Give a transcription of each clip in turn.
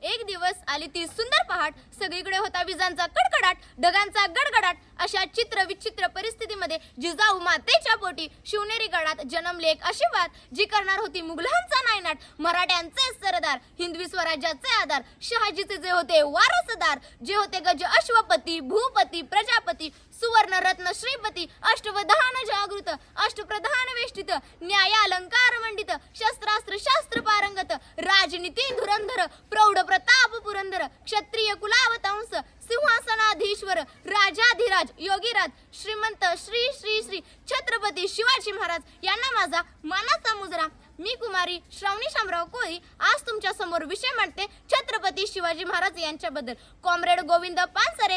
एक दिवस आली ती सुंदर पहाट, सगळीकडे होता विजांचा कडकडाट, ढगांचा गडगडाट. अशा चित्र विचित्र परिस्थितीमध्ये जिजाऊ मातेच्या पोटी शिवनेरी गडात जन्मले एक अशी वात, जी करणार होती मुघलांचा नायनाट. मराठ्यांचे सरदार, हिंदवी स्वराज्याचे आधार, शहाजीचे जे होते वारसदार, जे होते गज अश्वपती, भूपती, प्रजापती, सुवर्ण रत्न श्रीपती, अष्टवधान जागृत, अष्टप्रधान वेष्टित, न्याय अलंकार मंडित, शस्त्रास्त्र शास्त्र पारंगत, राजनीती धुरंधर, प्रौढ प्रताप पुरंदर, क्षत्रिय कुलावतांस, सिंहासनाधीश्वर, राजाधिराज, योगीराज, श्रीमंत श्री श्री श्री छत्रपती शिवाजी महाराज यांना माझा मानाचा मुजरा. मी कुमारी श्रावणी शामराव कोळी आज तुमच्या समोर विषय मांडते छत्रपती शिवाजी महाराज यांच्याबद्दल. कॉम्रेड गोविंद पानसरे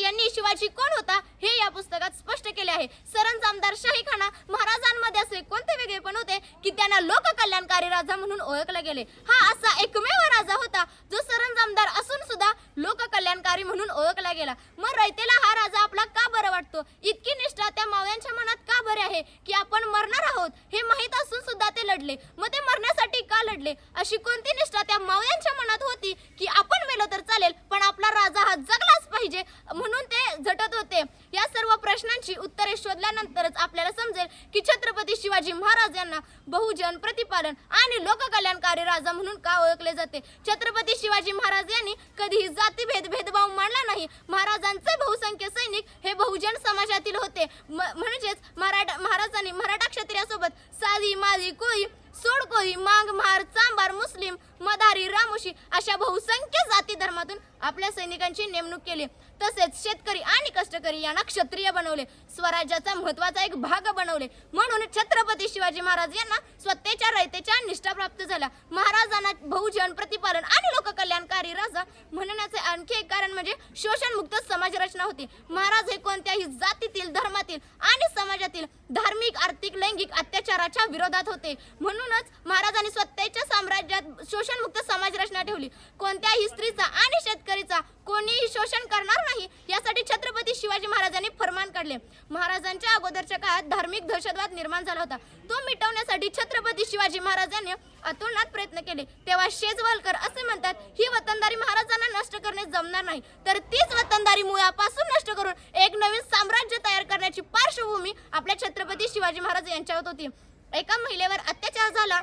यांनी शिवाजी कोण होता हे या पुस्तकात स्पष्ट केले आहे. सरंजामदार शाहीखाना महाराजांमध्ये असे कोणते वेगळेपण होते की त्यांना लोककल्याणकारी राजा म्हणून ओळखले गेले. हा असा एकमेव राजा होता जो सरंजामदार असून सुद्धा लोककल्याणकारी म्हणून ओळखला गेला. मग रयतेला हा राजा आपला का बरं वाटतो? इतकी निष्ठा त्या मावळ्यांच्या मनात का बरे आहे की आपण मरणार आहोत हे माहीत असून सुद्धा ते लढले. मग ते मरण्यासाठी का लढले? अशी कोणती निष्ठा त्या मावळ्यांच्या मनात होती की आपण मेलो तर चालेल पण आपला राजा हा जगलाच पाहिजे म्हणून ते झटत होते? या सर्व प्रश्नांची उत्तरे शोधल्यानंतरच आपल्याला समजेल की छत्रपती शिवाजी महाराज यांना बहुजन प्रतिपालन आणि लोककल्याणकारी राजा म्हणून का ओळखले जाते. छत्रपती शिवाजी महाराज यांनी कधीही जातीभेद भेदभाव मानला नाही. महाराजांचे बहुसंख्य सैनिक हे बहुजन समाजातील होते. म्हणजेच महाराजांनी मराठा क्षत्रियासोबत साधी मादी कोळी, सोडकोळी, मांग, महार, चांभार, मुस्लिम, मदारी, रामोशी अशा बहुसंख्य जाती धर्मातून आपल्या सैनिकांची नेमणूक केली. तसेच शेतकरी आणि कष्टकरी यांना क्षत्रिय बनवले, स्वराज्याचा महत्त्वाचा एक भाग बनवले. म्हणून छत्रपती शिवाजी महाराज यांना स्वतःच्या रयतेच्या निष्ठा प्राप्त झाल्या. महाराजांना बहुजन प्रतिपालन आणि लोककल्याणकारी राजा म्हणण्याचे आणखी एक कारण म्हणजे शोषणमुक्त समाज रचना होती. महाराज हे कोणत्याही जातीतील, धर्मातील आणि समाजातील धार्मिक, आर्थिक, लैंगिक अत्याचाराच्या विरोधात होते. म्हणूनच महाराजांनी स्वतःच्या साम्राज्यात शोषणमुक्त समाज रचना ठेवली. कोणत्याही स्त्रीचा आणि शेतकरीचा कोणीही शोषण करणार नाही यासाठी छत्रपती शिवाजी महाराजांनी फरमान काढले. महाराजांच्या अगोदरच्या काळात धार्मिक दहशतवाद निर्माण झाला होता. तो मिटवण्यासाठी छत्रपती शिवाजी महाराजांनी अतोनात प्रयत्न केले. तेव्हा शेजवलकर असे म्हणतात, ही वतनदारी महाराजांना नष्ट करणे जमणार नाही, तर तीच वतनदारी मुळापासून नष्ट करून एक नवीन साम्राज्य तयार करण्याची पार्श्वभूमी आपल्या छत्रपती शिवाजी महाराज यांच्यावर होती. एका महिलेवर अत्याचार झाला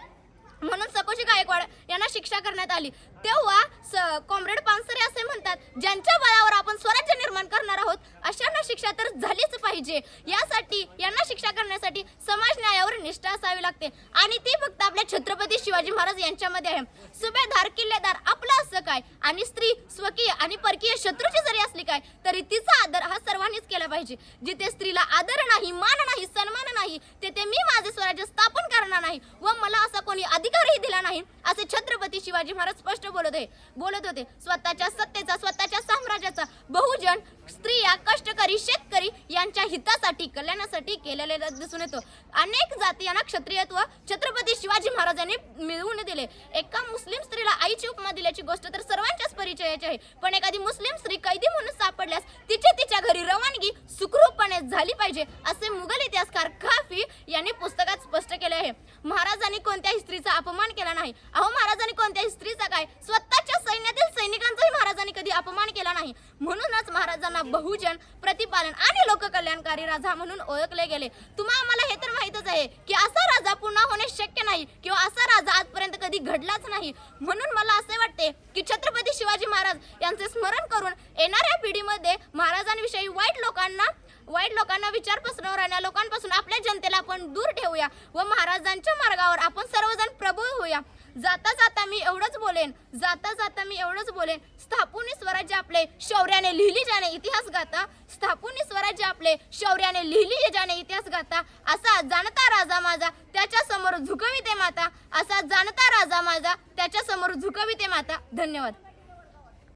म्हणून सकोशी गायकवाड यांना शिक्षा करण्यात आली. तेव्हा कॉम्रेड पानसरे असे म्हणतात, ज्यांच्या बळावर आपण स्वराज्य निर्माण करणार आहोत अशांना शिक्षा तर झालीच पाहिजे. यासाठी यांना शिक्षा करण्यासाठी समाज न्यायावर निष्ठा असावी लागते आणि ती फक्त आपल्या छत्रपती शिवाजी महाराज यांच्यामध्ये आहे. सुभेदार, किल्लेदार आपलं असं काय आणि स्त्री स्वकीय आणि परकीय शत्रूची जरी असली काय तरी तिचा आदर हा सर्वांनीच केला पाहिजे. जिथे स्त्रीला आदर नाही, मान नाही, सन्मान नाही तेथे मी माझे स्वराज्य स्थापन करणार नाही व मला असा कोणी अधिकारही दिला नाही असे छत्रपती शिवाजी महाराज स्पष्ट बोलत होते. स्वतःच्या सत्तेचा, स्वतःच्या साम्राज्याचा बहुजन, स्त्रिया, कष्टकरी, शेतकरी यांच्या हितासाठी, कल्याणासाठी केलेले दिसून येतो. अनेक जाती यांना क्षत्रियत्व छत्रपती शिवाजी महाराजांनी मिळवून दिले. एका मुस्लिम स्त्रीला आईची उपमा दिल्याची गोष्ट तर सर्वांच्याच परिचयाची आहे. पण एखादी मुस्लिम स्त्री कैदी म्हणून सापडल्यास तिच्या घरी रवानगी सुखरूपपणे झाली पाहिजे असे मुघल इतिहासकार काफी यांनी पुस्तकात स्पष्ट केले आहे. महाराजांनी कोणत्याही स्त्रीचा अपमान केला नाही. अहो, महाराजांनी कोणत्याही स्त्रीचा काय, स्वतःच्या सैन्यातील सैनिकांचाही महाराजांनी कधी अपमान केला नाही. म्हणूनच महाराजांना बहुजन प्रतिपालन आणि लोककल्याणकारी राजा म्हणून ओळखले गेले. आम्हाला हे तर माहीतच आहे की असा राजा पुन्हा होणे शक्य नाही किंवा असा राजा आजपर्यंत कधी घडलाच नाही. म्हणून मला असे वाटते की छत्रपती शिवाजी महाराज यांचे स्मरण करून येणाऱ्या पिढीमध्ये महाराजांविषयी वाईट लोकांना विचार पसरवणाऱ्या लोकांपासून आपल्या जनतेला आपण दूर ठेवूया व महाराजांच्या मार्गावर आपण सर्वजण प्रबळ होऊया. जाता जाता मी एवढंच बोलेन, स्थापून स्वराज्य आपले शौर्याने लिहिली जाणे इतिहास गाथा, स्थापून स्वराज्य आपले शौर्याने लिहिली जाणे इतिहास गाथा. असा जाणता राजा माझा त्याच्या समोर झुकविते माता, असा जाणता राजा माझा त्याच्या समोर झुकविते माता. धन्यवाद.